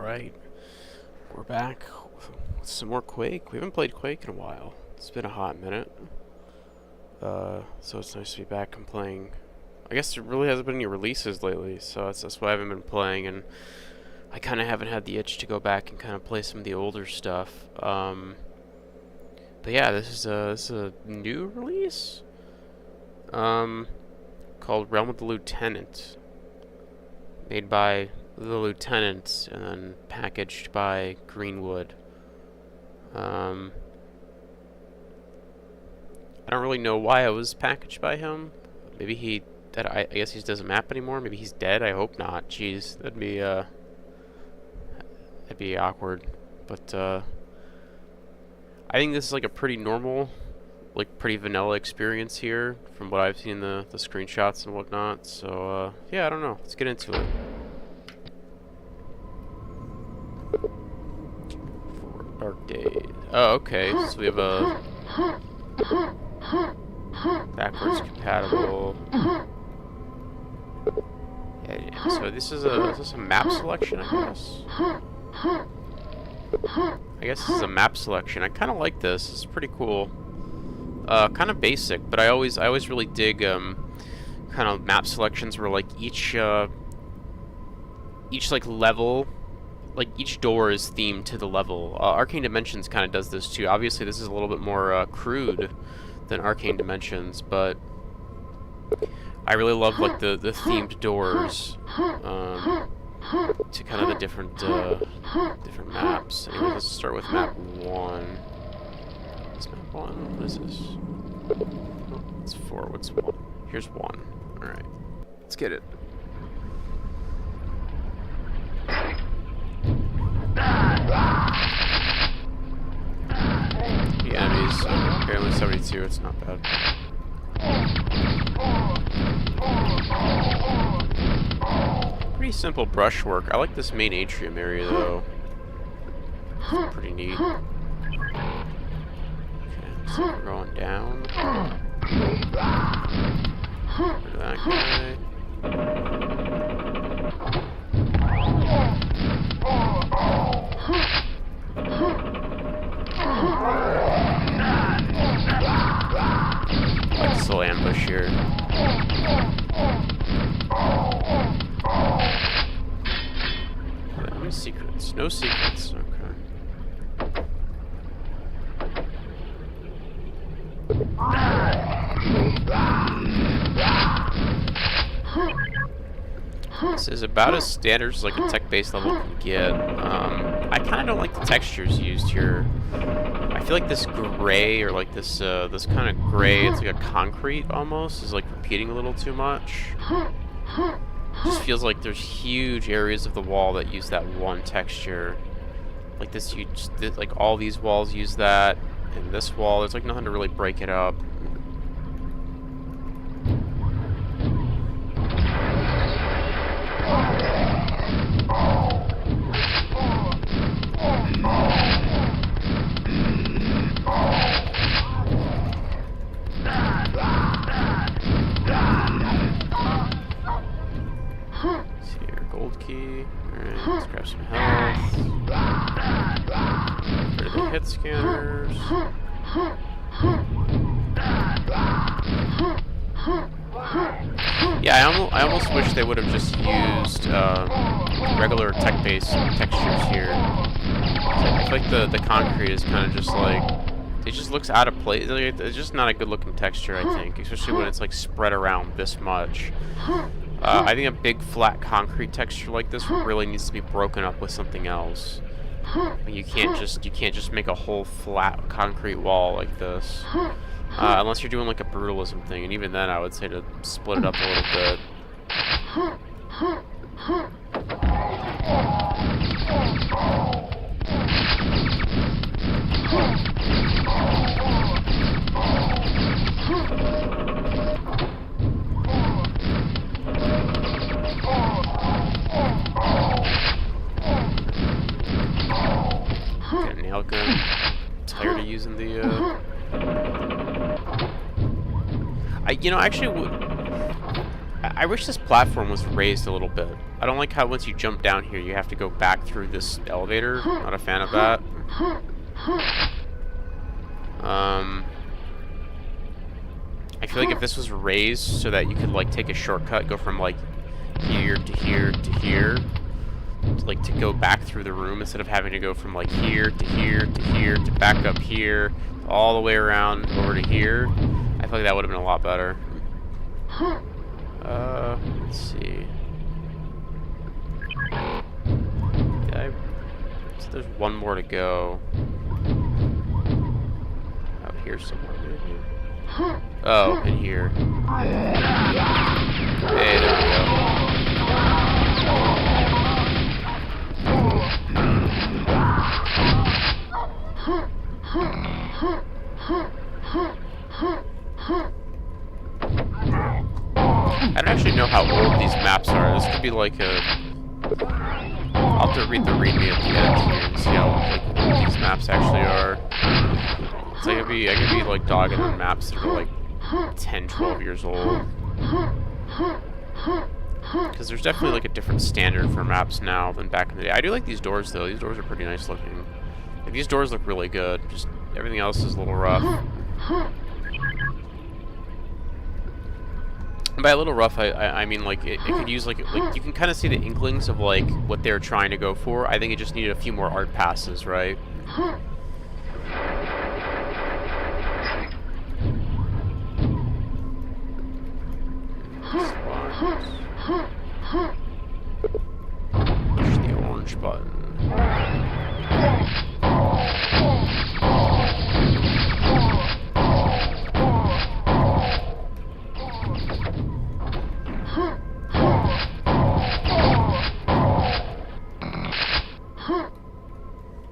Alright, we're back with some more Quake. We haven't played Quake in a while. It's been a hot minute. So it's nice to be back and playing. I guess there really hasn't been any releases lately, so that's why I haven't been playing, and I kind of haven't had the itch to go back and kind of play some of the older stuff. But yeah, this is a new release called Realm of the Lieutenant, made by the Lieutenant and then packaged by Greenwood. I don't really know why it was packaged by him. Maybe I guess he doesn't map anymore. Maybe he's dead. I hope not. Jeez, that'd be awkward. But I think this is like a pretty normal, like pretty vanilla experience here from what I've seen the screenshots and whatnot. So yeah, I don't know. Let's get into it. For Dark Days. Oh, okay. So we have a backwards compatible. Yeah, so is this a map selection, I guess? I guess this is a map selection. I kind of like this. It's pretty cool. Kind of basic, but I always really dig kind of map selections where like each like level, like each door is themed to the level. Arcane Dimensions kind of does this too. Obviously, this is a little bit more crude than Arcane Dimensions, but I really love like the themed doors to kind of the different maps. Anyway, let's start with map 1. What's map 1? What is this? Oh, it's 4. What's 1? Here's 1. All right, let's get it. The enemies, okay, only 72, it's not bad. Pretty simple brushwork. I like this main atrium area though. It's pretty neat. Okay, so we're going down. Rid of that guy. Like this little ambush here. How many secrets? No secrets. Okay. This is about as standard as like a tech-based level can get. I kind of don't like the textures used here. I feel like this gray, or like this kind of gray, it's like a concrete almost, is like repeating a little too much. It just feels like there's huge areas of the wall that use that one texture. Like this, like all these walls use that, and this wall, there's like nothing to really break it up. Alright, let's grab some health. Get rid of the hit scanners. Yeah, I almost wish they would have just used regular tech-based textures here. I feel like the concrete is kind of just like, it just looks out of place. It's just not a good looking texture, I think, especially when it's like spread around this much. I think a big flat concrete texture like this really needs to be broken up with something else. You can't just make a whole flat concrete wall like this, unless you're doing like a brutalism thing, and even then I would say to split it up a little bit. Get a nail gun. Tired of using the I wish this platform was raised a little bit. I don't like how once you jump down here, you have to go back through this elevator. Not a fan of that. I feel like if this was raised so that you could like take a shortcut, go from like here to here to here, like to go back through the room instead of having to go from like here to here to here to back up here, all the way around over to here, I feel like that would have been a lot better. Let's see. So there's one more to go. Out here somewhere, maybe. Oh, in here. Hey, there we go. I don't actually know how old these maps are. This could be like a... I'll have to read the readme at the end here and see how like, old these maps actually are. So I could be like dogging on maps that are like 10, 12 years old. Because there's definitely like a different standard for maps now than back in the day. I do like these doors though. These doors are pretty nice looking. Like, these doors look really good. Just everything else is a little rough. And by a little rough, I mean like it could use like you can kind of see the inklings of like what they're trying to go for. I think it just needed a few more art passes, right? Push the orange button.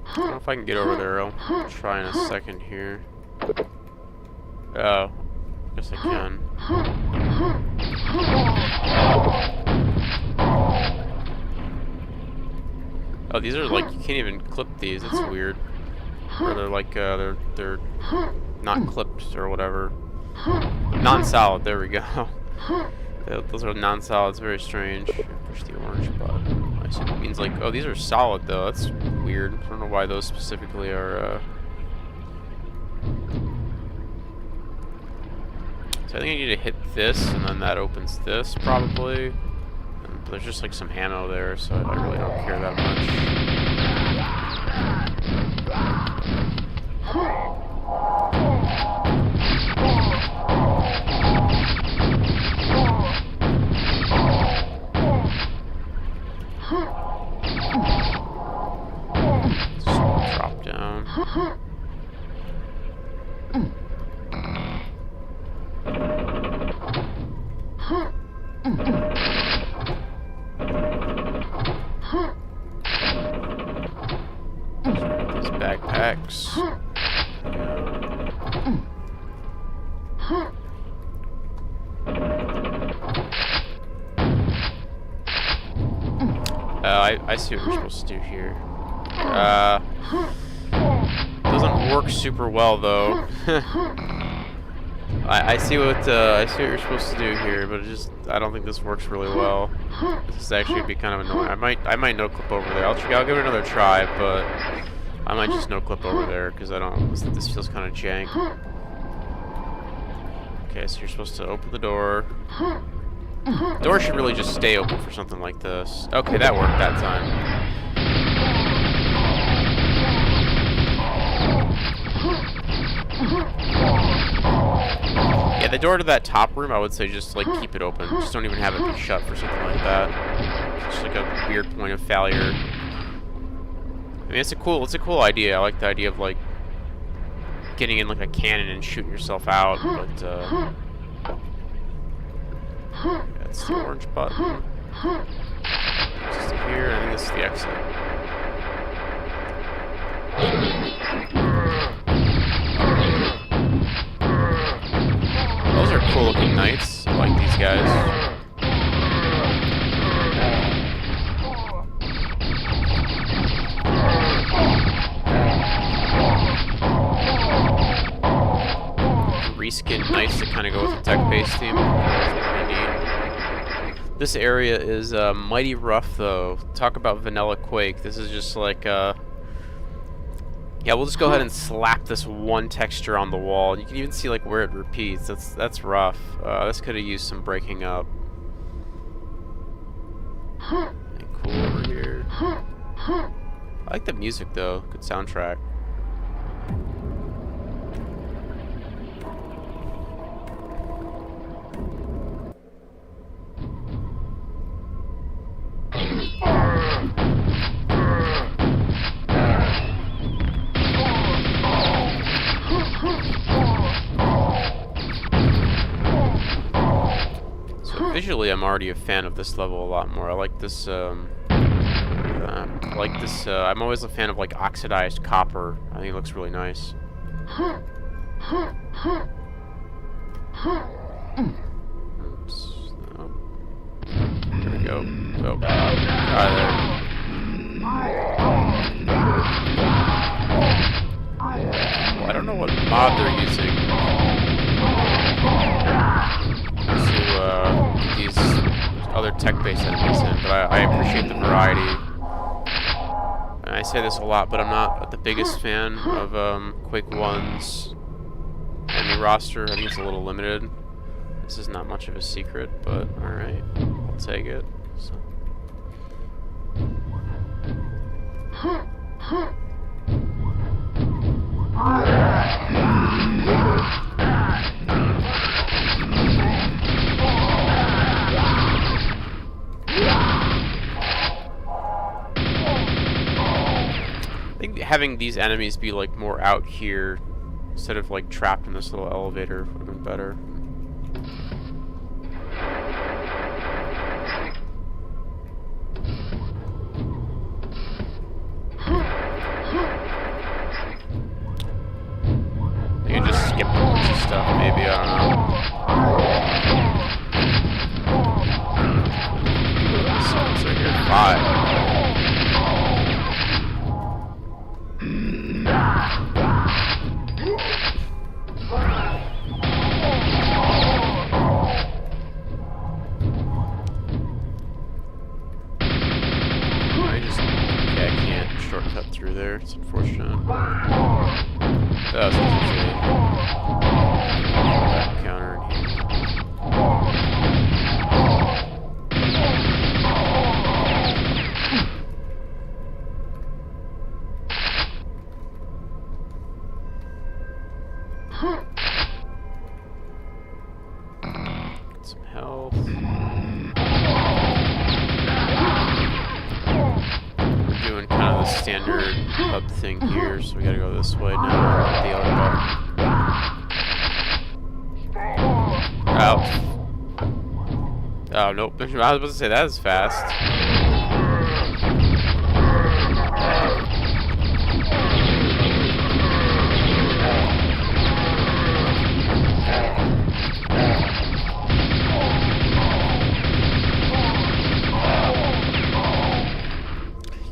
I don't know if I can get over there. I'll try in a second here. Oh, guess I can. Oh, these are like, you can't even clip these. It's weird. Or they're like they're not clipped or whatever. Non-solid. There we go. Those are non-solid. It's very strange. Push the orange button. I assume it means like, oh, these are solid though. That's weird. I don't know why those specifically are. So I think I need to hit this, and then that opens this probably. And there's just like some ammo there, so I really don't care that much. Just drop down. These backpacks. I see what we're supposed to do here. Doesn't work super well though. I see what you're supposed to do here, but I don't think this works really well. This is actually be kind of annoying. I might no clip over there. I'll give it another try, but I might just no clip over there because this feels kind of jank. Okay, so you're supposed to open the door. The door should really just stay open for something like this. Okay, that worked that time. Yeah, the door to that top room, I would say just like keep it open. Just don't even have it be shut for something like that. It's just like a weird point of failure. I mean, it's a cool idea. I like the idea of like getting in like a cannon and shooting yourself out, but that's the orange button. Just here, I think this is the exit. Those are cool looking knights. I like these guys. Reskin knights to kind of go with the tech-based theme. That's pretty neat. This area is mighty rough, though. Talk about vanilla Quake. This is just like, yeah, we'll just go ahead and slap this one texture on the wall. You can even see like where it repeats. That's rough. This could have used some breaking up. And cool over here. I like the music though. Good soundtrack. Visually, I'm already a fan of this level a lot more. I like this, I'm always a fan of, like, oxidized copper. I think it looks really nice. Oops. Oh. There we go. Oh. Ah, there. Well, I don't know what mod they're using to these other tech-based enemies in, but I appreciate the variety. And I say this a lot, but I'm not the biggest fan of Quake 1's enemy roster. I think it's a little limited. This is not much of a secret, but alright, I'll take it. So. I think having these enemies be like more out here instead of like trapped in this little elevator would have been better. You can just skip a bunch of stuff, maybe, I don't know. Sounds like you're 5. I can't shortcut through there. It's unfortunate. That was easy. Back counter in here. Get some health. We're doing kind of the standard hub thing here, so we gotta go this way now. The other button. Ow. Oh, nope. I was about to say that is fast.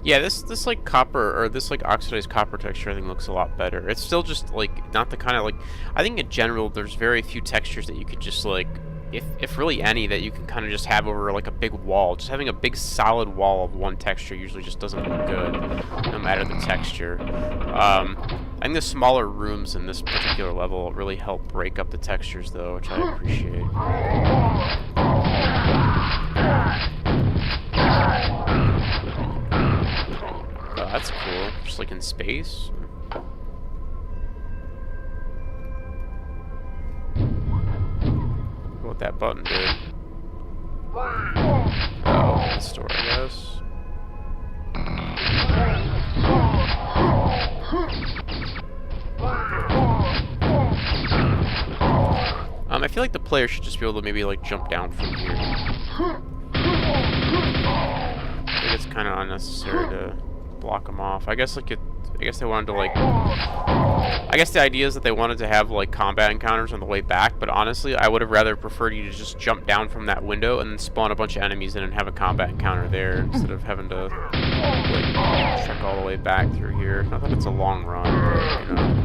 Yeah, this like copper, or this like oxidized copper texture I think looks a lot better. It's still just like not the kind of like, I think in general there's very few textures that you could just like, if really any, that you can kind of just have over like a big wall. Just having a big solid wall of one texture usually just doesn't look good, no matter the texture. I think the smaller rooms in this particular level really help break up the textures though, which I appreciate. Oh, that's cool. Just like in space. What that button did. Oh, the store, I guess. I feel like the player should just be able to maybe like jump down from here. I think it's kind of unnecessary to block them off. I guess like I guess they wanted to like, I guess the idea is that they wanted to have like combat encounters on the way back, but honestly I would have rather preferred you to just jump down from that window and then spawn a bunch of enemies in and have a combat encounter there instead of having to like trek all the way back through here. Not that it's a long run, but you know.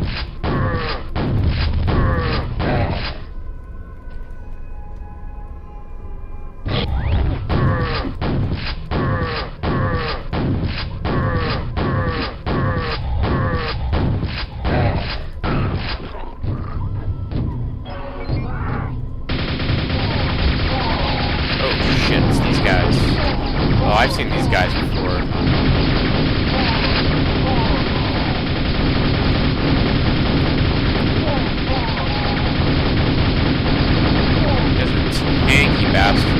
I've seen these guys before. These are tanky bastards.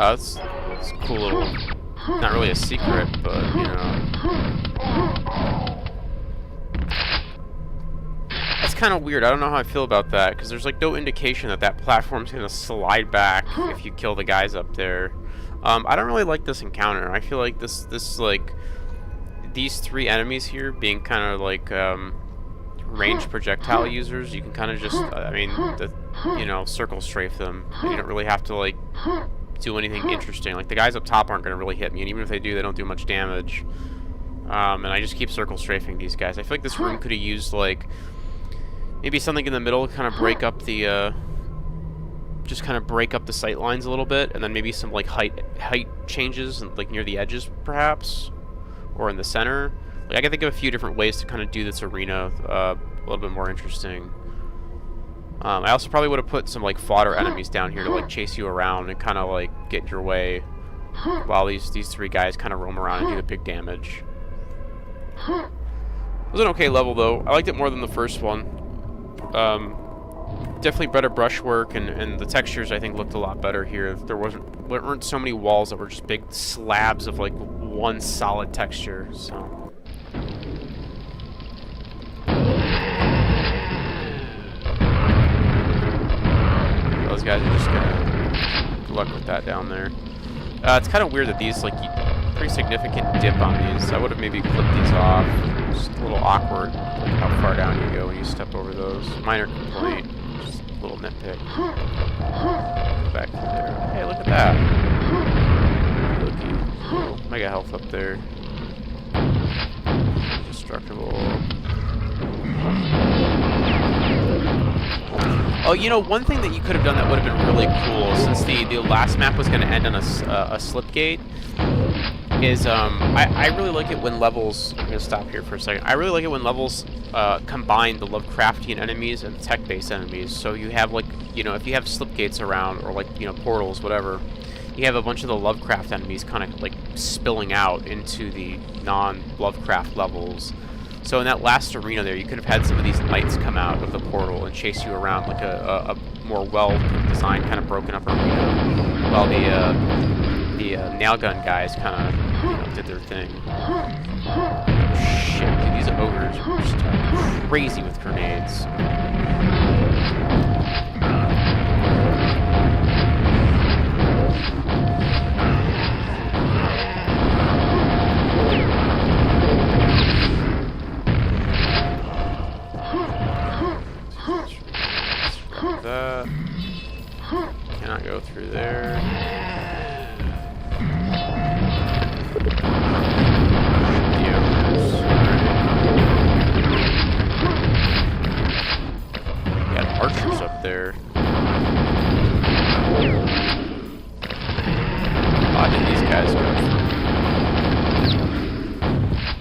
That's a cool little, not really a secret, but, you know. That's kind of weird. I don't know how I feel about that, because there's, like, no indication that that platform's going to slide back if you kill the guys up there. I don't really like this encounter. I feel like these three enemies here being kind of, like, ranged projectile users, you can kind of just, you know, circle strafe them. You don't really have to, like, do anything interesting. Like, the guys up top aren't going to really hit me, and even if they do, they don't do much damage. And I just keep circle strafing these guys. I feel like this room could have used, like, maybe something in the middle to kind of break up the, just kind of break up the sight lines a little bit, and then maybe some, like, height changes, like, near the edges, perhaps, or in the center. Like, I can think of a few different ways to kind of do this arena a little bit more interesting. I also probably would have put some, like, fodder enemies down here to, like, chase you around and kind of, like, get in your way while these three guys kind of roam around and do the big damage. It was an okay level, though. I liked it more than the first one. Definitely better brushwork, and the textures, I think, looked a lot better here. There weren't so many walls that were just big slabs of, like, one solid texture, so... Those guys are just gonna good luck with that down there. It's kind of weird that these, like, pretty significant dip on these. I would have maybe clipped these off. Just a little awkward, like, how far down you go when you step over those. Minor complaint, just a little nitpick. Go back through there. Hey, look at that. Looky. Oh, mega health up there. Destructible. Oh, you know, one thing that you could have done that would have been really cool, since the last map was going to end on a slip gate, is I really like it when levels... I'm going to stop here for a second. I really like it when levels combine the Lovecraftian enemies and the tech-based enemies. So you have, like, you know, if you have slip gates around, or, like, you know, portals, whatever, you have a bunch of the Lovecraft enemies kind of, like, spilling out into the non-Lovecraft levels. So in that last arena there, you could have had some of these knights come out of the portal and chase you around, like a more well-designed, kind of broken up arena, while the nail gun guys kind of, you know, did their thing. Shit, dude, these ogres are just crazy with grenades. That cannot go through there. Got archers up there. How did these guys go through?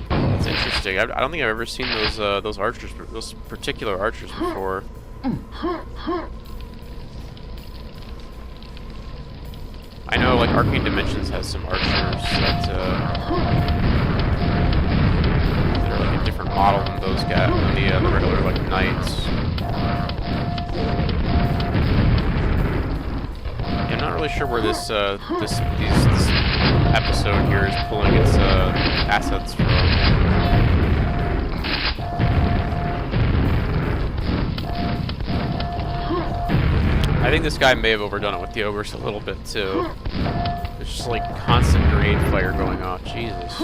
That's interesting. I don't think I've ever seen those archers, those particular archers before. I know, like, Arcane Dimensions has some archers that are like a different model than those guys, than the regular, like, knights. Yeah, I'm not really sure where this episode here is pulling its assets from. I think this guy may have overdone it with the ogres a little bit too. There's just like constant grenade fire going off. Jesus.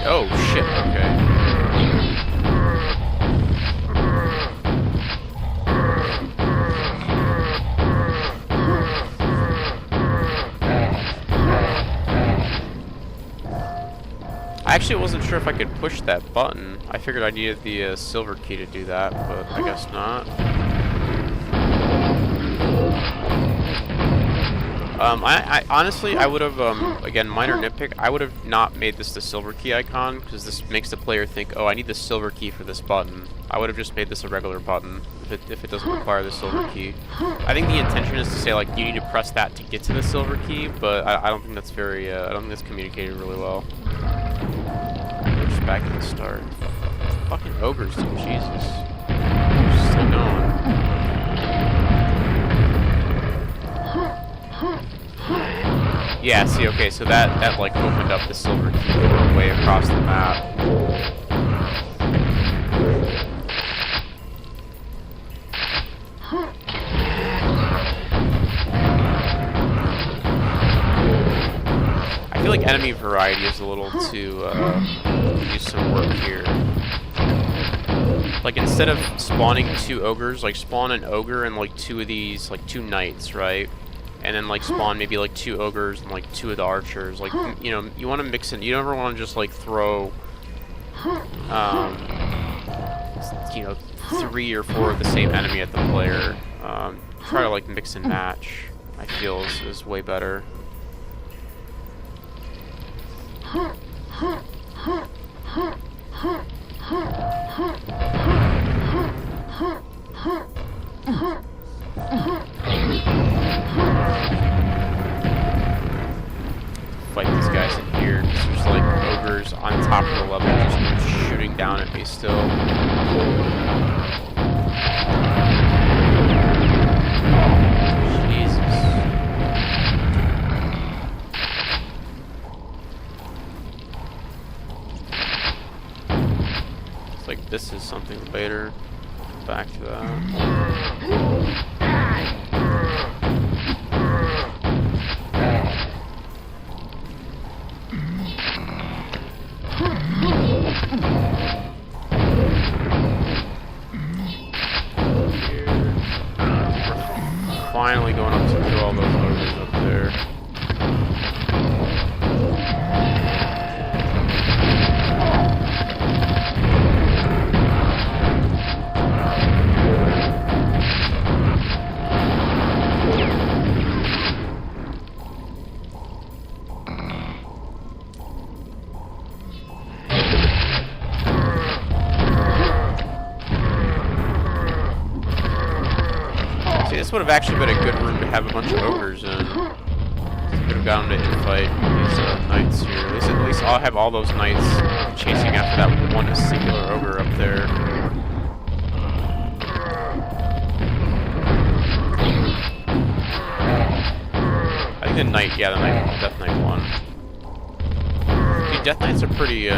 Oh shit, okay. actually wasn't sure if I could push that button. I figured I needed the silver key to do that, but I guess not. I honestly, I would have, again, minor nitpick, I would have not made this the silver key icon, because this makes the player think, oh, I need the silver key for this button. I would have just made this a regular button, if it doesn't require the silver key. I think the intention is to say, like, you need to press that to get to the silver key, but I don't think that's very, I don't think that's communicated really well. Just back to the start. Fucking ogres, dude, Jesus. Still going. Yeah, see, okay, so that like opened up the silver key door way across the map. I feel like enemy variety is a little too, use some work here. Like, instead of spawning 2 ogres, like, spawn an ogre and, like, 2 of these, like, 2 knights, right? And then, like, spawn maybe, like, 2 ogres and, like, 2 of the archers. Like, you know, you want to mix in. You never want to just, like, throw, you know, 3 or 4 of the same enemy at the player. Try to, like, mix and match, I feel, is way better. Fight these guys in here, because there's like ogres on top of the level just shooting down at me still. Jesus. It's like this is something later. Back to that. Finally going up to kill all those ogres up there. This would have actually been a good room to have a bunch of ogres in. Could have gotten to infight these knights here. At least I'll have all those knights chasing after that one singular ogre up there. I think the knight, yeah, the Death Knight won. Dude, Death Knights are pretty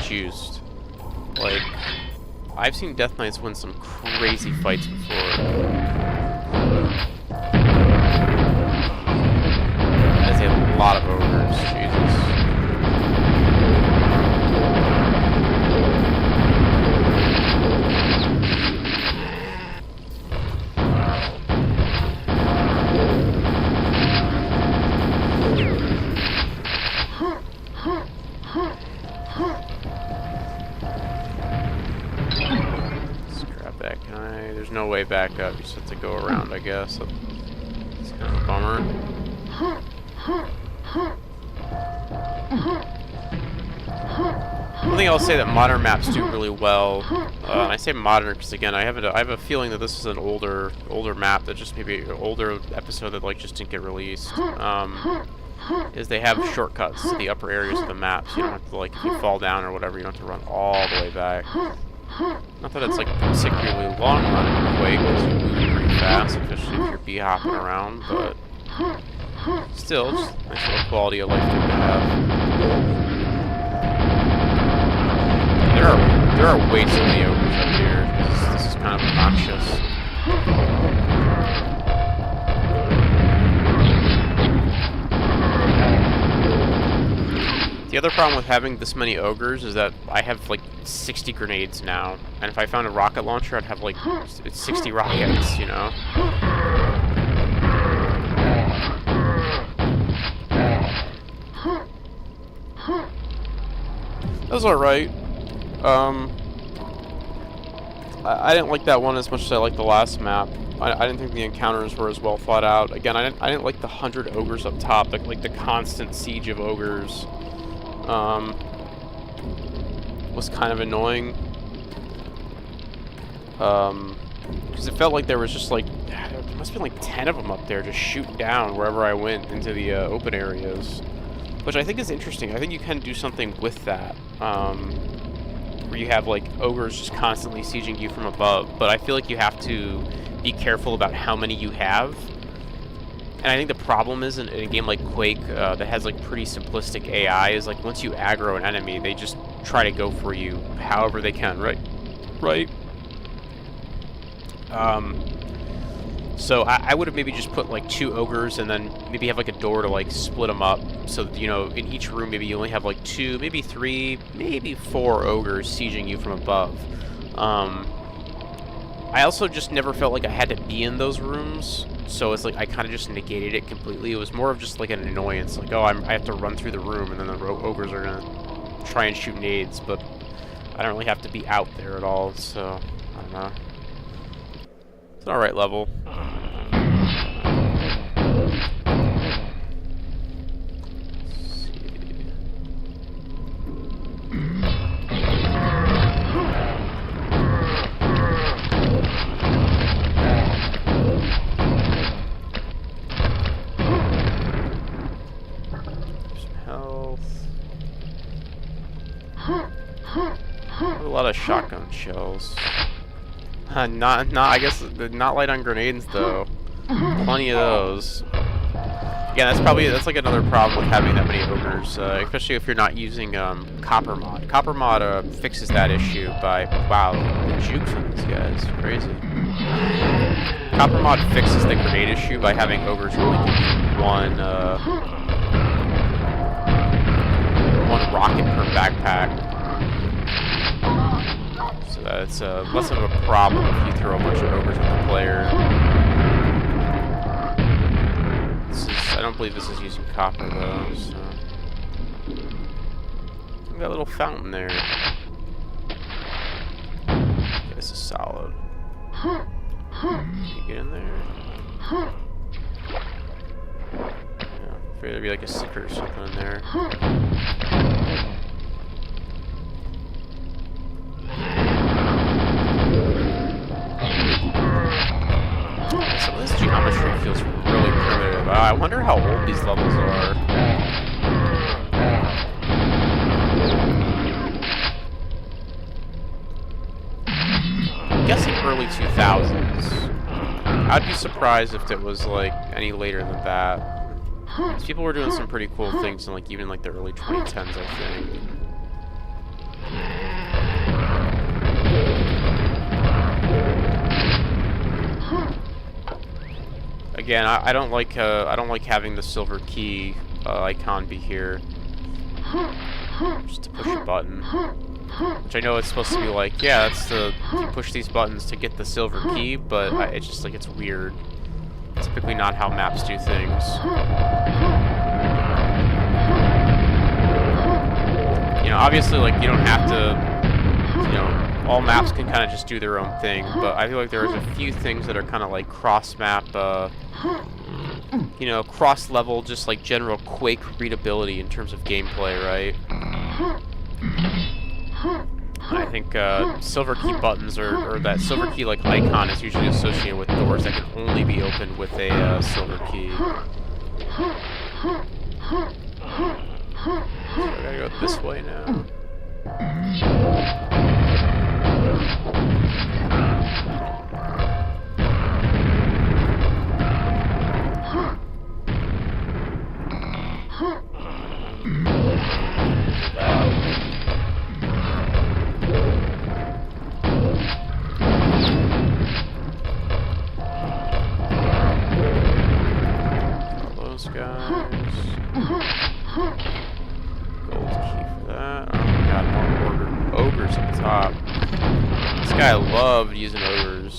juiced. Like, I've seen Death Knights win some crazy fights before. That's a lot of ogres, Jesus. Let's grab that guy. There's no way back up. You just have to go around, I guess. It's kind of a bummer. One thing I'll say that modern maps do really well, and I say modern because again I have a feeling that this is an older map that just maybe an older episode that like just didn't get released. Is they have shortcuts to the upper areas of the map, so you don't have to, like, if you fall down or whatever, you don't have to run all the way back. Not that it's like a particularly long run in Quake, because you move pretty fast, especially if you're bee-hopping around, but still, just a nice little quality of life thing to have. There are way too many ogres up here. This is kind of obnoxious. The other problem with having this many ogres is that I have like 60 grenades now, and if I found a rocket launcher, I'd have like 60 rockets, you know? was alright. I didn't like that one as much as I liked the last map. I didn't think the encounters were as well thought out. Again, I didn't like the 100 ogres up top, like the constant siege of ogres. Was kind of annoying. Because it felt like there was just like, there must have been like 10 of them up there just shooting down wherever I went into the open areas. Which I think is interesting. I think you can do something with that. Where you have like ogres just constantly sieging you from above. But I feel like you have to be careful about how many you have. And I think the problem is in a game like Quake that has like pretty simplistic AI is like once you aggro an enemy, they just try to go for you however they can, right? Right? So I would have maybe just put like 2 ogres and then maybe have like a door to like split them up so that, you know, in each room maybe you only have like 2, maybe 3, maybe 4 ogres sieging you from above. I also just never felt like I had to be in those rooms, so it's like I kind of just negated it completely. It was more of just like an annoyance, like, oh, I have to run through the room and then the ogres are gonna try and shoot nades, but I don't really have to be out there at all, so I don't know. It's an alright level. A lot of shotgun shells. I guess not light on grenades though. Plenty of those. Yeah, that's like another problem with having that many ogres, especially if you're not using Copper Mod. Copper Mod fixes that issue by the jukes on these guys, crazy. Copper Mod fixes the grenade issue by having ogres only give one rocket per backpack. So that's less of a problem if you throw a bunch of ogres at the player. I don't believe this is using copper though, so. Got a little fountain there. Okay, this is solid. Can you get in there? Yeah, I figured there'd be like a secret or something in there. Some of this geometry feels really primitive. I wonder how old these levels are. I'm guessing early 2000s. I'd be surprised if it was like any later than that. People were doing some pretty cool things in like even like the early 2010s, I think. Again, I don't like having the silver key icon be here, just to push a button. Which I know it's supposed to be like, yeah, that's you push these buttons to get the silver key, but it's just like it's weird. It's typically not how maps do things. You know, obviously, like you don't have to, you know. All maps can kind of just do their own thing, but I feel like there's a few things that are kind of like cross-map, you know, cross-level, just like general Quake readability in terms of gameplay, right? I think silver key buttons or that silver key like icon is usually associated with doors that can only be opened with a silver key. So I gotta go this way now. Those guys. Gold key for that. Oh my god, more ogres at the top. This guy loved using ogres.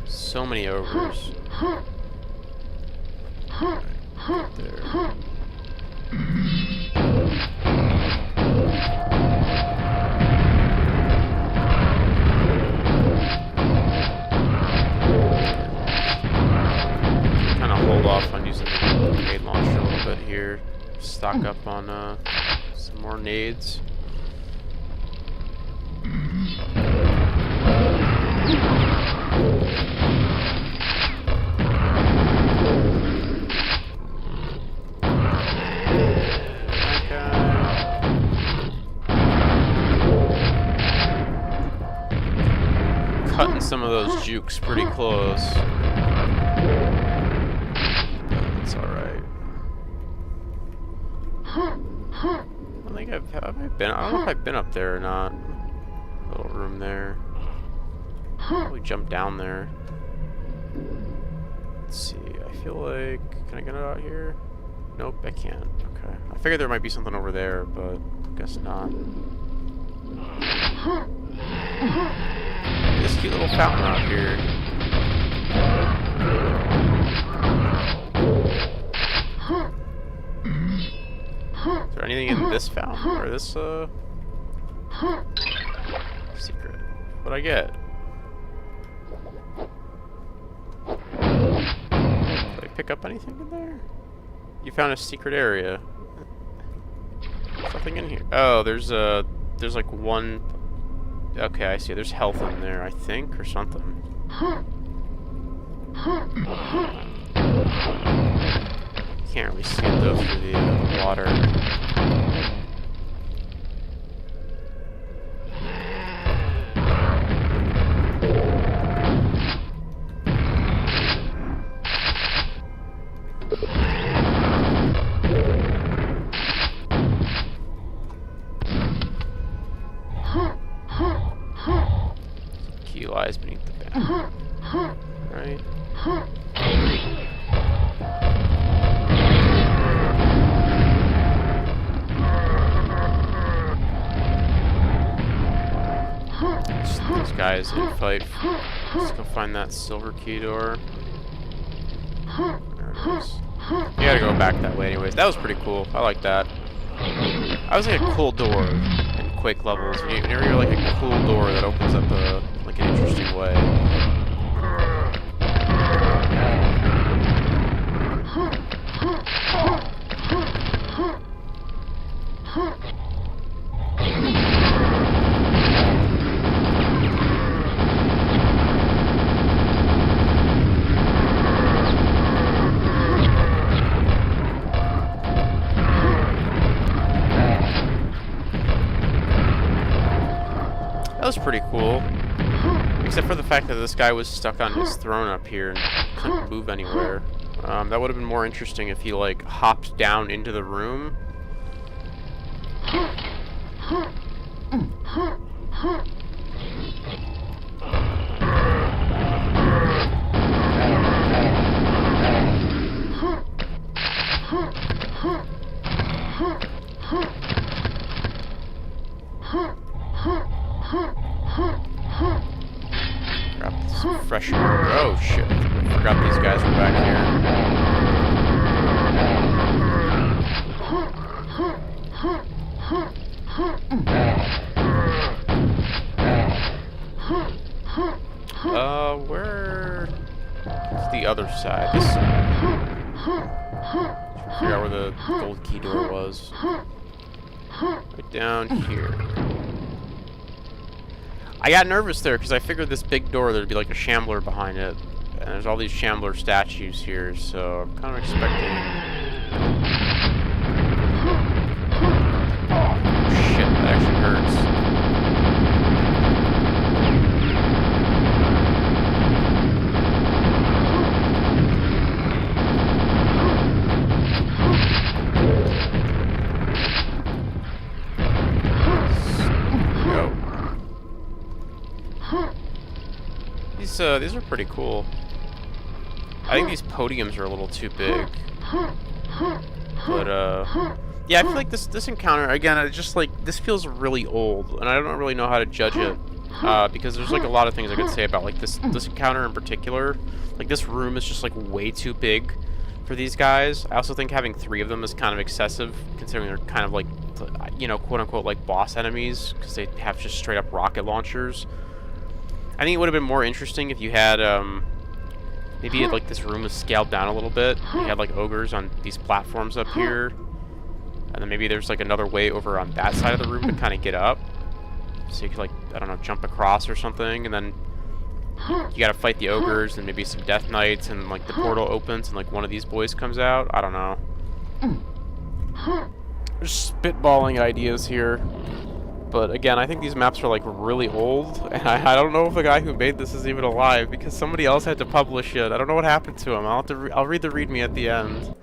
So many ogres. Right there. stock up on some more nades. Cutting some of those jukes pretty close. It's alright. I think I've been. I don't know if I've been up there or not. Little room there. Probably jump down there. Let's see. I feel like. Can I get it out here? Nope, I can't. Okay. I figured there might be something over there, but I guess not. This cute little fountain out here. Is there anything in this fountain or this secret? What'd I get? Did I pick up anything in there? You found a secret area. There's nothing in here. Oh, there's like one. Okay, I see. There's health in there, I think, or something. Can't really see it though through the water. Key lies beneath the bed. Right. These guys in fight. Let's go find that silver key door. There it is. You gotta go back that way anyways. That was pretty cool. I like that. I was like a cool door in Quake levels. When you hear like a cool door that opens up like an interesting way. That was pretty cool. Except for the fact that this guy was stuck on his throne up here and couldn't move anywhere. That would have been more interesting if he, like, hopped down into the room. Grab this fresh water. Oh shit. I forgot these guys were back here. Where's the other side? This side. Figure out where the gold key door was. Right down here. I got nervous there because I figured this big door there'd be like a shambler behind it, and there's all these shambler statues here, so I'm kind of expecting. Oh, shit, that actually hurts. These are pretty cool. I think these podiums are a little too big. But, yeah, I feel like this encounter, again, it's just like, this feels really old, and I don't really know how to judge it, because there's, like, a lot of things I could say about, like, this encounter in particular. Like, this room is just, like, way too big for these guys. I also think having 3 of them is kind of excessive, considering they're kind of, like, you know, quote-unquote, like, boss enemies, because they have just straight-up rocket launchers. I think it would have been more interesting if you had, maybe like this room was scaled down a little bit. You had like ogres on these platforms up here. And then maybe there's like another way over on that side of the room to kind of get up. So you could like, I don't know, jump across or something, and then you gotta fight the ogres and maybe some death knights, and like the portal opens and like one of these boys comes out. I don't know. Just spitballing ideas here. But again, I think these maps are like really old, and I don't know if the guy who made this is even alive because somebody else had to publish it. I don't know what happened to him. I'll read the README at the end.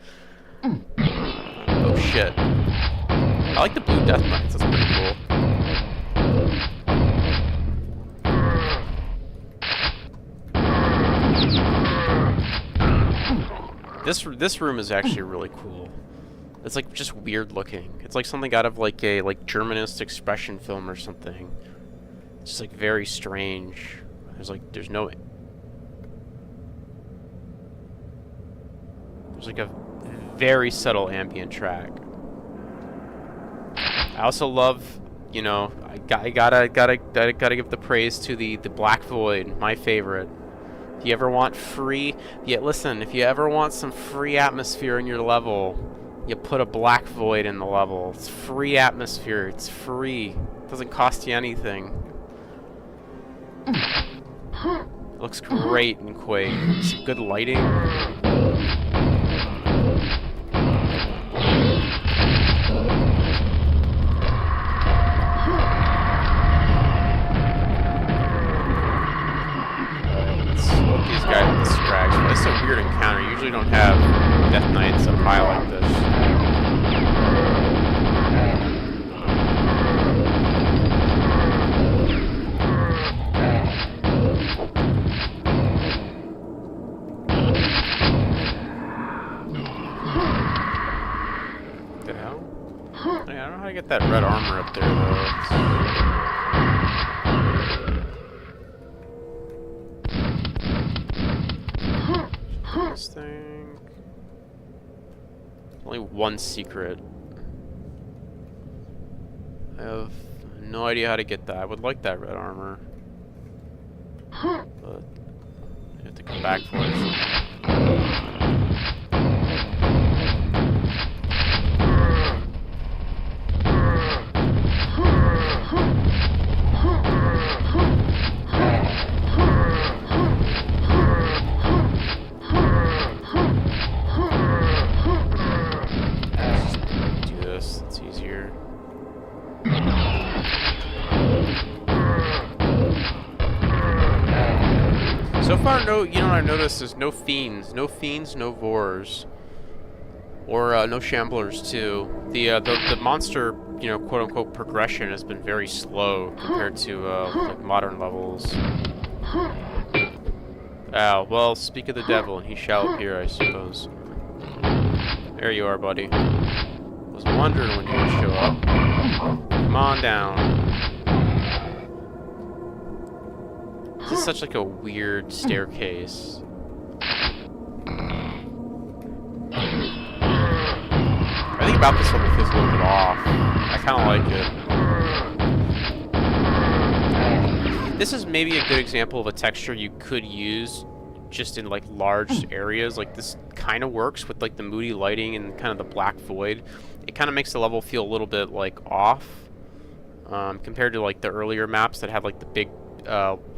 Oh shit! I like the blue death knights. That's pretty cool. This room is actually really cool. It's like just weird looking. It's like something out of like a Germanist expression film or something. It's just like very strange. There's like a very subtle ambient track. I also love, you know, I gotta give the praise to the Black Void, my favorite. If you ever want free, listen, if you ever want some free atmosphere in your level, you put a Black Void in the level. It's free atmosphere. It's free. It doesn't cost you anything. It looks great in Quake. Some good lighting. These guys with the scrags. This is a weird encounter. You usually don't have Death Knights up high like this. What the hell? Yeah, I don't know how to get that red armor up there though. This thing. Only one secret. I have no idea how to get that. I would like that red armor, but you have to come back for it. So far, you know what I've noticed is no fiends, no Vors, or no shamblers too. The monster, you know, quote unquote progression has been very slow compared to like modern levels. Oh, well, speak of the devil, and he shall appear, I suppose. There you are, buddy. Was wondering when you would show up. Come on down. This is such like a weird staircase. Everything about this level feels a little bit off. I kind of like it. This is maybe a good example of a texture you could use just in like large areas. Like this kind of works with like the moody lighting and kind of the black void. It kind of makes the level feel a little bit like off compared to like the earlier maps that had like the big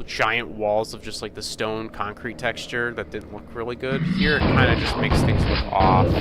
giant walls of just like the stone concrete texture that didn't look really good. Here it kind of just makes things look off.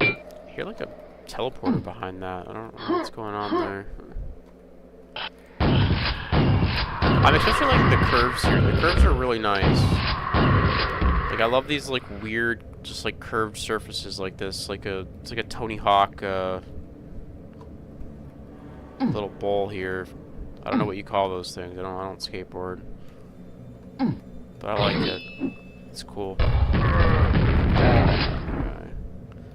I hear like a teleporter behind that. I don't know what's going on there. I'm especially like the curves here. The curves are really nice. Like I love these like weird, just like curved surfaces like this. It's like a Tony Hawk little bowl here. I don't know what you call those things. I don't skateboard. but I like it. It's cool.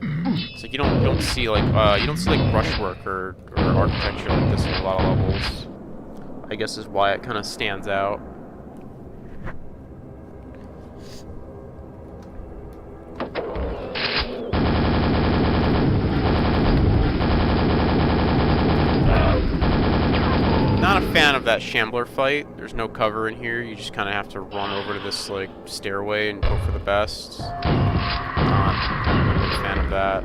It's like you don't see like brushwork or architecture like this in a lot of levels. I guess is why it kind of stands out. Not a fan of that Shambler fight. There's no cover in here. You just kind of have to run over to this like stairway and hope for the best. Not a big fan of that.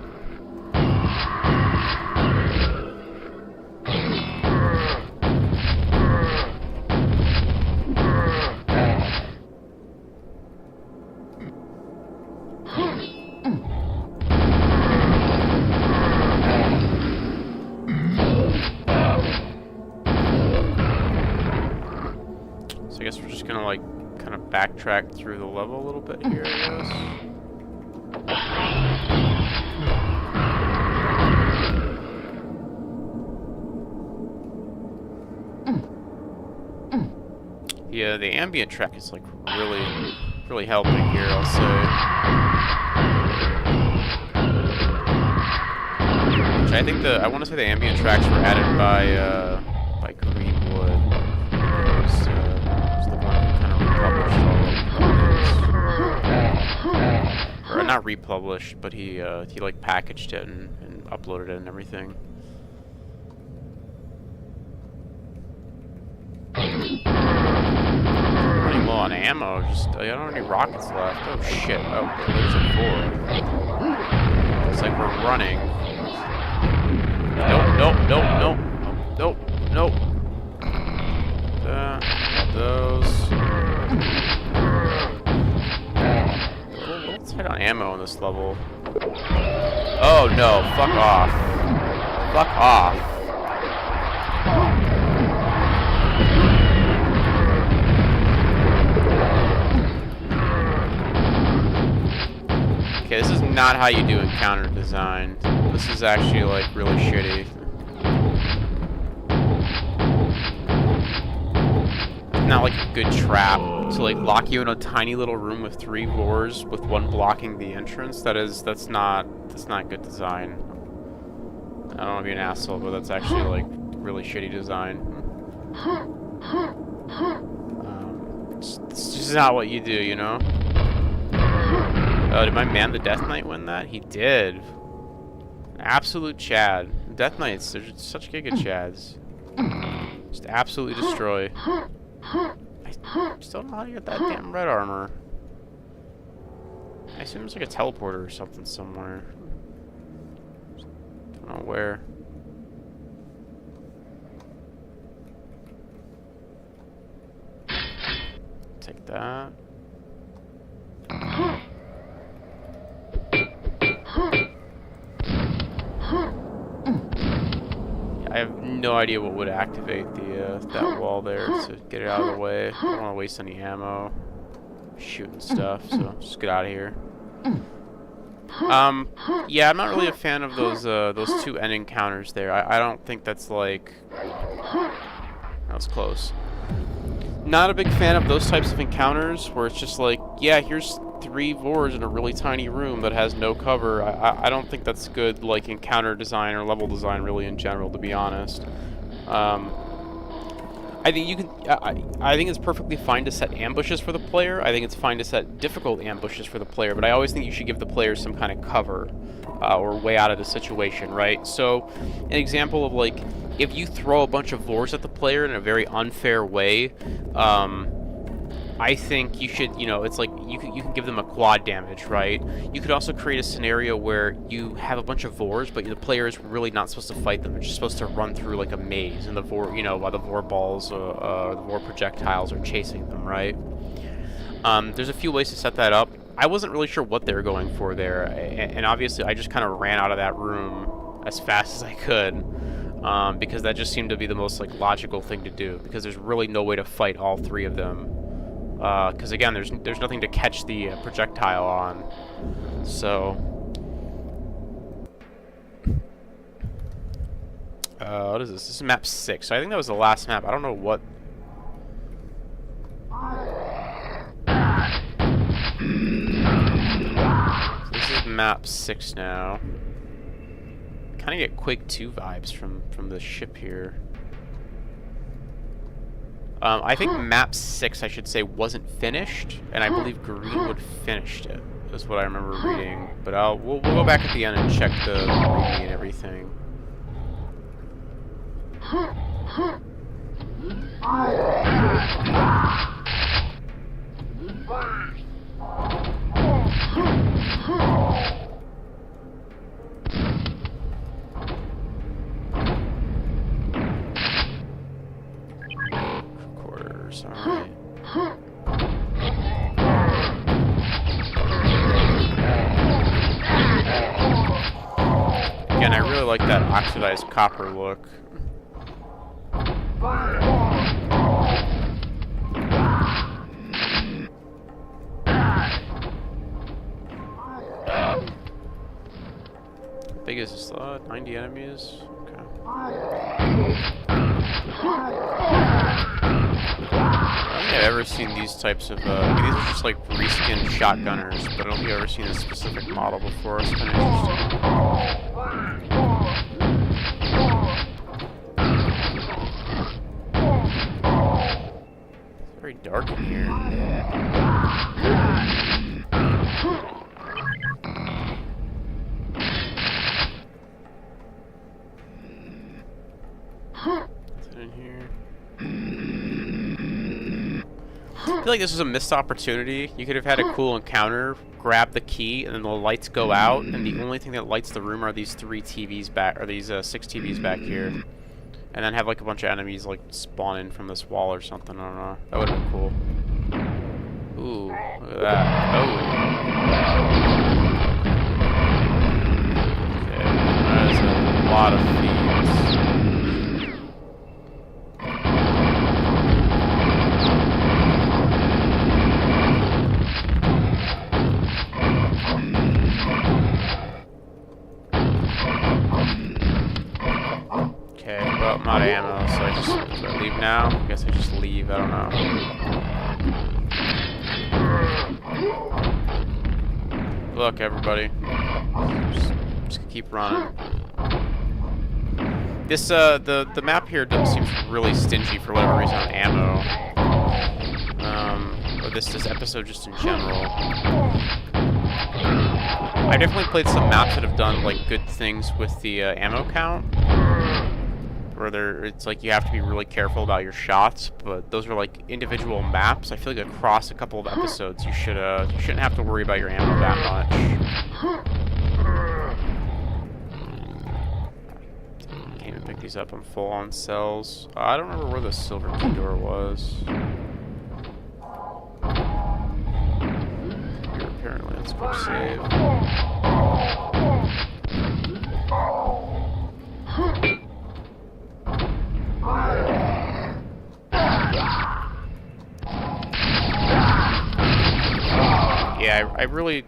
I guess we're just gonna like kind of backtrack through the level a little bit here, I guess. Yeah, the ambient track is like really helping here, I'll say. Which I think I want to say the ambient tracks were added by Greenwood. Or not republished, but he like packaged it and uploaded it and everything. Running low on ammo. Just I don't have any rockets left. Oh shit! Oh, there's a 4. Looks like we're running. Nope. Those. Let's hit on ammo in this level. Oh no, fuck off. Fuck off. Okay, this is not how you do encounter design. This is actually like really shitty. Not like a good trap to like lock you in a tiny little room with 3 Vors with 1 blocking the entrance. That's not good design. I don't want to be an asshole, but that's actually like really shitty design. It's just not what you do, you know? Oh, did my man the Death Knight win that? He did. Absolute Chad. Death Knights, they're just such giga Chads. Just absolutely destroy. I still don't know how to get that damn red armor. I assume there's like a teleporter or something somewhere. Don't know where. Take that. I have no idea what would activate the that wall there to get it out of the way. I don't want to waste any ammo shooting stuff, so just get out of here. Yeah, I'm not really a fan of those 2 end encounters there. I don't think that's like... That was close. Not a big fan of those types of encounters where it's just like, yeah, here's 3 Vors in a really tiny room that has no cover. I don't think that's good, like, encounter design or level design really in general, to be honest. I think you can. I think it's perfectly fine to set ambushes for the player. I think it's fine to set difficult ambushes for the player, but I always think you should give the player some kind of cover or way out of the situation, right? So, an example of like, if you throw a bunch of Vors at the player in a very unfair way, I think you should, you know, it's like you can give them a quad damage, right? You could also create a scenario where you have a bunch of Vors, but the player is really not supposed to fight them. They're just supposed to run through like a maze, and the Vor, you know, while the Vor balls, the Vor projectiles are chasing them, right? There's a few ways to set that up. I wasn't really sure what they were going for there, and obviously I just kind of ran out of that room as fast as I could, because that just seemed to be the most like logical thing to do, because there's really no way to fight all 3 of them. Because again, there's nothing to catch the projectile on, so what is this? This is map 6. So I think that was the last map. I don't know what. map 6 now. Kind of get Quake 2 vibes from the ship here. I think map 6, I should say, wasn't finished, and I believe Greenwood finished it. That's what I remember reading. But we'll go back at the end and check the rating and everything. Quarters, alright. Again, I really like that oxidized copper look. How big is this? 90 enemies? Okay. I don't think I've ever seen these types of, I mean, these are just like reskinned shotgunners, but I don't think I've ever seen a specific model before. It's kind of interesting. It's very dark in here. In here. I feel like this was a missed opportunity. You could have had a cool encounter, grab the key, and then the lights go out, and the only thing that lights the room are these 3 TVs back, or these 6 TVs back here, and then have like a bunch of enemies like spawn in from this wall or something. I don't know. That would have been cool. Ooh, look at that. Oh. Okay, that is a lot of thieves. I'm out of ammo, so do I leave now? I guess I just leave, I don't know. Look, everybody. Just keep running. This, the map here seems really stingy for whatever reason on ammo. Or this episode just in general. I definitely played some maps that have done, like, good things with the ammo count. Where it's like you have to be really careful about your shots, but those are like individual maps. I feel like across a couple of episodes you shouldn't have to worry about your ammo that much. Can't even pick these up. I'm full on cells. I don't remember where the silver key door was. Here apparently. Let's go save. Yeah, I really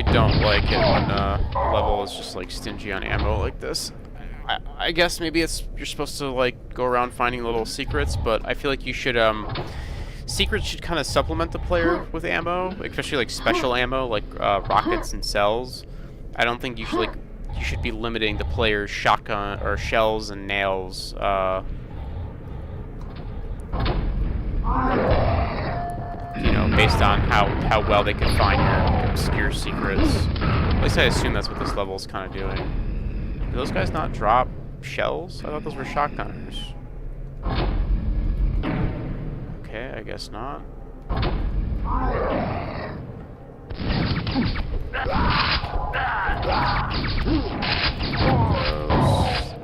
don't like it when a level is just like stingy on ammo like this. I guess maybe you're supposed to like go around finding little secrets, but I feel like you should secrets should kind of supplement the player with ammo, especially like special ammo like rockets and cells. I don't think you should be limiting the player's shotgun or shells and nails. You know, based on how well they can find your obscure secrets. At least I assume that's what this level is kind of doing. Do those guys not drop shells? I thought those were shotgunners. Okay, I guess not. There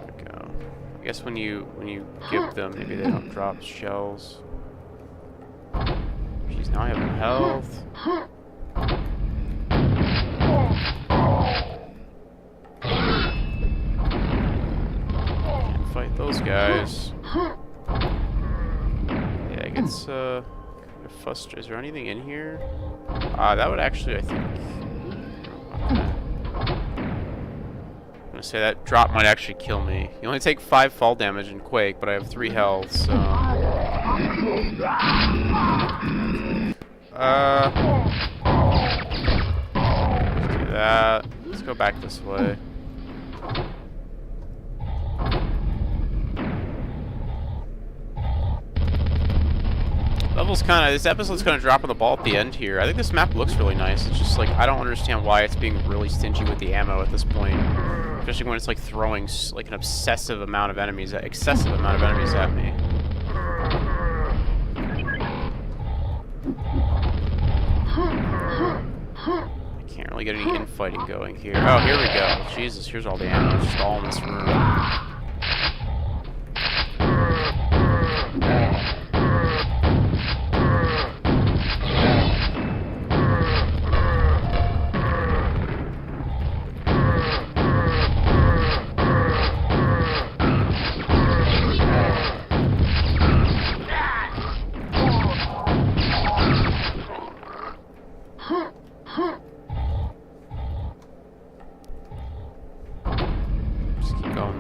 we go. I guess when you give them, maybe they don't drop shells. Jeez, now I have no health. Can't fight those guys. Yeah, it gets kind of frustrating. Is there anything in here? That would actually, I think. Okay. I'm gonna say that drop might actually kill me. You only take 5 fall damage in Quake, but I have 3 health, so. that. Let's go back this way. This episode's kind of dropping the ball at the end here. I think this map looks really nice. It's just like, I don't understand why it's being really stingy with the ammo at this point. Especially when it's like throwing like an excessive amount of enemies at me. I can't really get any infighting going here. Oh, here we go. Jesus, here's all the ammo. It's just all in this room.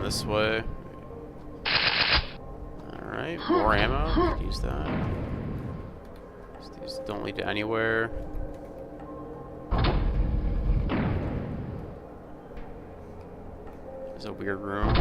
This way. Alright, more ammo. Use that. These don't lead to anywhere. There's a weird room.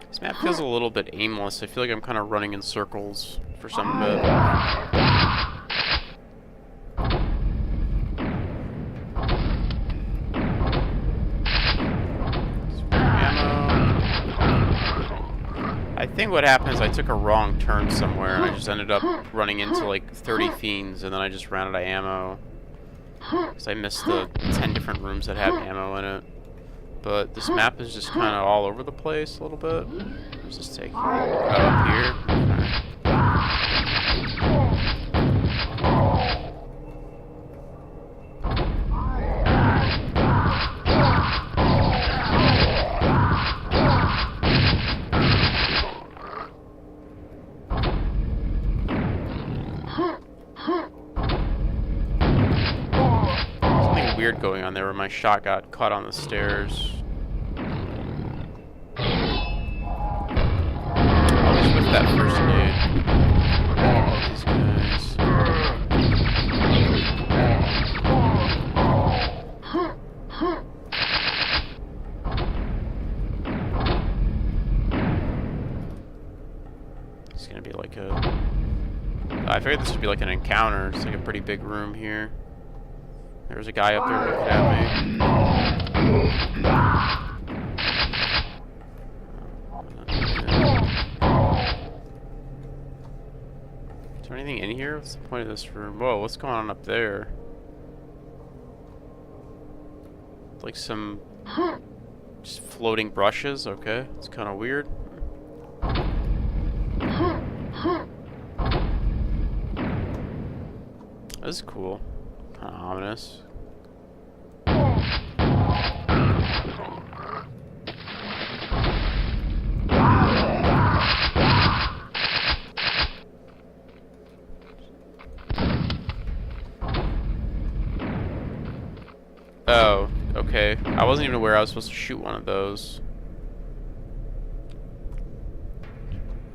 This map feels a little bit aimless. I feel like I'm kind of running in circles for some bit. I think what happened is I took a wrong turn somewhere and I just ended up running into like 30 fiends and then I just ran out of ammo. Because I missed the 10 different rooms that had ammo in it. But this map is just kind of all over the place a little bit. Where's this take? Oh, up here? Something weird going on there where my shot got caught on the stairs. That first dude. These guys. It's gonna be like a... I figured this would be like an encounter. It's like a pretty big room here. There's a guy up there looking at me. Is there anything in here? What's the point of this room? Whoa, what's going on up there? Like some just floating brushes, okay. It's kind of weird. This is cool. Kind of ominous. Oh, okay. I wasn't even aware I was supposed to shoot one of those.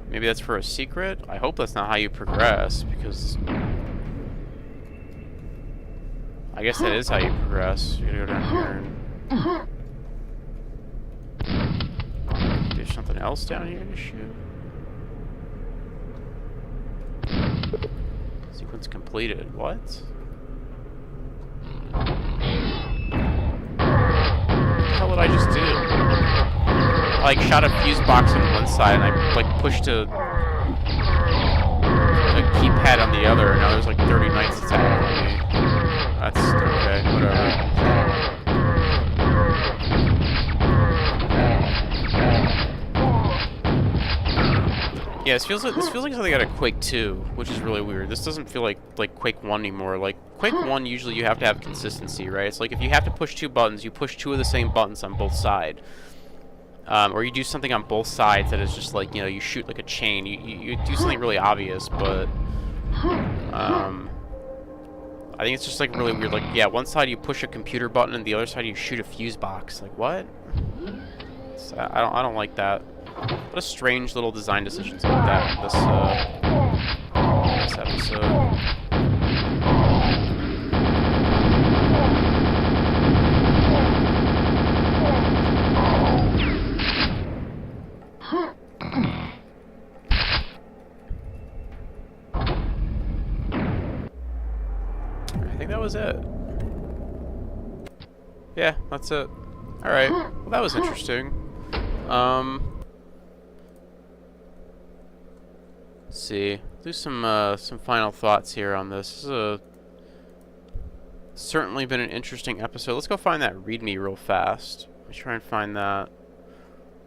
Maybe that's for a secret? I hope that's not how you progress, because... I guess that is how you progress. You're gonna go down here and... There's something else down here to shoot? Sequence completed. What? What did I just do? I like shot a fuse box on one side and I like pushed a keypad on the other and now there's like 30 knights attacking me. That's okay, whatever. Yeah, this feels like something out of Quake 2, which is really weird. This doesn't feel like Quake 1 anymore. Like Quake 1, usually you have to have consistency, right? It's like if you have to push two buttons, you push two of the same buttons on both sides, or you do something on both sides that is just like, you know, you shoot like a chain. You do something really obvious, but I think it's just like really weird. Like, yeah, one side you push a computer button and the other side you shoot a fuse box. Like, what? I don't like that. What a strange little design decisions like that in this episode. I think that was it. Yeah, that's it. Alright, well that was interesting. Let's see. Do some final thoughts here on this. This is certainly been an interesting episode. Let's go find that README real fast. Let me try and find that.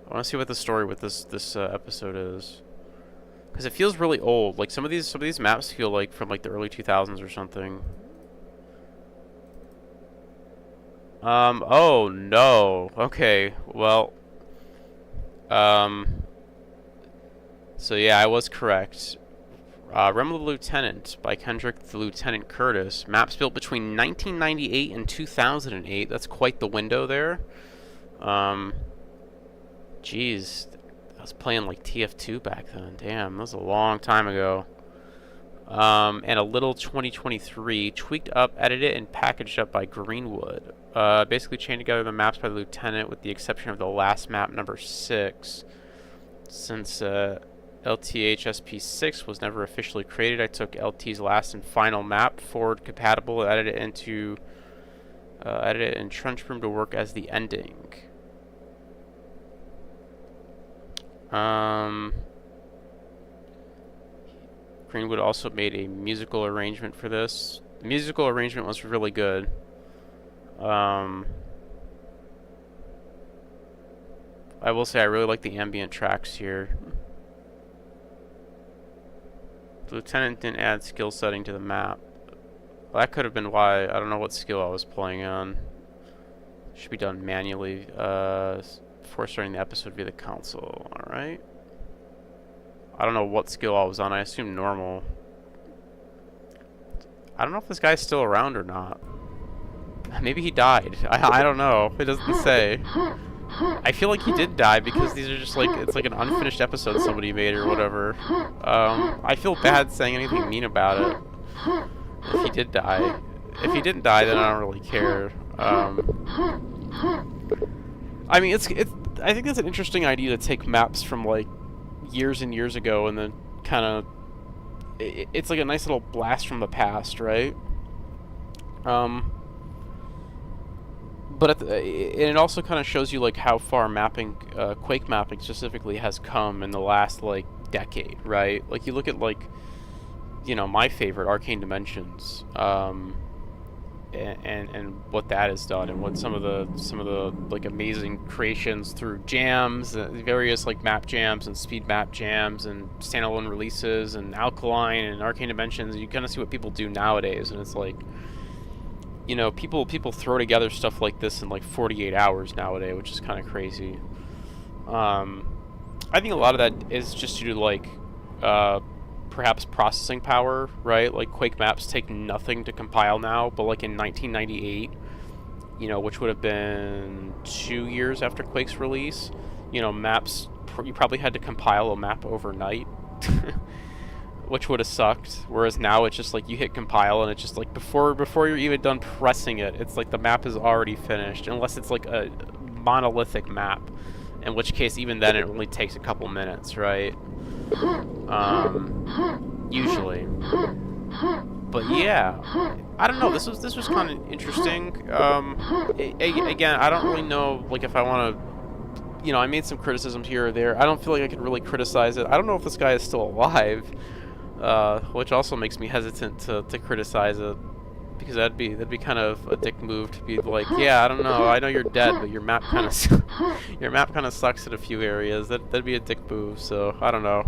I want to see what the story with this episode is, because it feels really old. Like some of these maps feel like from like the early 2000s or something. Oh no. Okay. Well. So yeah, I was correct. Rem the Lieutenant by Kendrick the Lieutenant Curtis. Maps built between 1998 and 2008. That's quite the window there. Jeez, I was playing like TF2 back then. Damn, that was a long time ago. And a little 2023, tweaked up, edited, and packaged up by Greenwood. Basically chained together the maps by the Lieutenant with the exception of the last map, number 6. Since LTHSP6 was never officially created, I took LT's last and final map, forward compatible, edited it in Trench Room to work as the ending. Greenwood also made a musical arrangement for this. The musical arrangement was really good. I will say I really like the ambient tracks here. The Lieutenant didn't add skill setting to the map. Well, that could have been why. I don't know what skill I was playing on. Should be done manually before starting the episode via the console. Alright. I don't know what skill I was on. I assume normal. I don't know if this guy's still around or not. Maybe he died. I don't know. It doesn't say. I feel like he did die because these are just like, it's like an unfinished episode somebody made or whatever. I feel bad saying anything mean about it. If he did die. If he didn't die, then I don't really care. I mean, I think it's an interesting idea to take maps from like years and years ago and then kind of, it's like a nice little blast from the past, right? But it also kind of shows you like how far mapping, Quake mapping specifically, has come in the last like decade, right? Like you look at like, you know, my favorite, Arcane Dimensions, and what that has done, and what some of the like amazing creations through jams, various like map jams and speed map jams and standalone releases and Alkaline and Arcane Dimensions. You kind of see what people do nowadays, and it's like, you know, people throw together stuff like this in like 48 hours nowadays, which is kind of crazy. I think a lot of that is just due to like perhaps processing power, right? Like Quake maps take nothing to compile now, but like in 1998, you know, which would have been 2 years after Quake's release, you know, maps, you probably had to compile a map overnight. Which would have sucked. Whereas now it's just like you hit compile and it's just like before you're even done pressing it, it's like the map is already finished, unless it's like a monolithic map, in which case even then it only takes a couple minutes, right? Usually. But yeah, I don't know. This was kind of interesting. Again, I don't really know like if I want to. You know, I made some criticisms here or there. I don't feel like I could really criticize it. I don't know if this guy is still alive. Which also makes me hesitant to criticize it, because that'd be kind of a dick move to be like, yeah, I don't know, I know you're dead, but your map kind of sucks in a few areas. That'd be a dick move. So I don't know.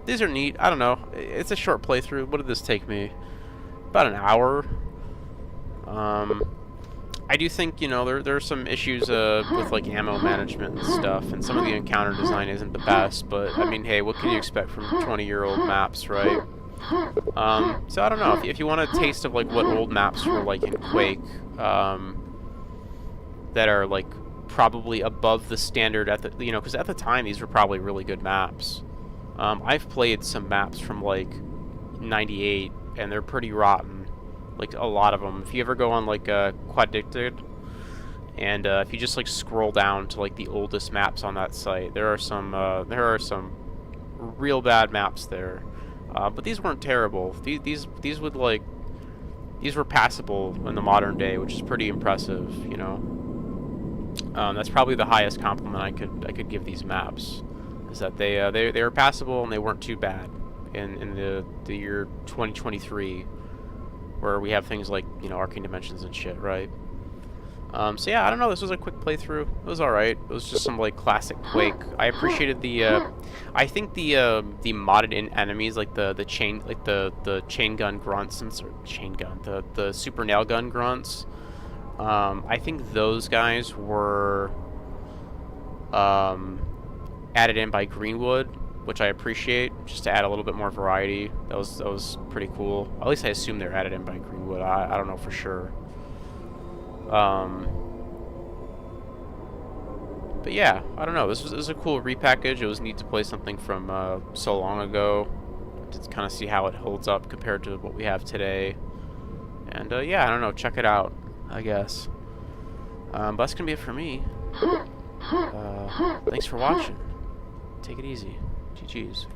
These are neat. I don't know. It's a short playthrough. What did this take me? About an hour. I do think, you know, there are some issues with like ammo management and stuff, and some of the encounter design isn't the best, but I mean, hey, what can you expect from 20-year-old maps, right? So I don't know, if you want a taste of like what old maps were like in Quake, that are like probably above the standard at the, you know, because at the time these were probably really good maps. I've played some maps from like 98 and they're pretty rotten, like a lot of them. If you ever go on like Quadicted, and if you just like scroll down to like the oldest maps on that site, there are some real bad maps there. But these weren't terrible. These would like, these were passable in the modern day, which is pretty impressive, you know. That's probably the highest compliment I could give these maps, is that they were passable and they weren't too bad in the year 2023, where we have things like, you know, Arcane Dimensions and shit, right? So yeah, I don't know. This was a quick playthrough. It was all right. It was just some like classic Quake. I appreciated the. I think the modded in enemies, like the chain, like the chain gun grunts and chain gun, the super nail gun grunts. I think those guys were added in by Greenwood, which I appreciate, just to add a little bit more variety. That was pretty cool. At least I assume they're added in by Greenwood. I don't know for sure. But yeah, I don't know. This was a cool repackage. It was neat to play something from so long ago, to kind of see how it holds up compared to what we have today. And yeah, I don't know. Check it out, I guess. But that's gonna be it for me. Thanks for watching. Take it easy. GG's.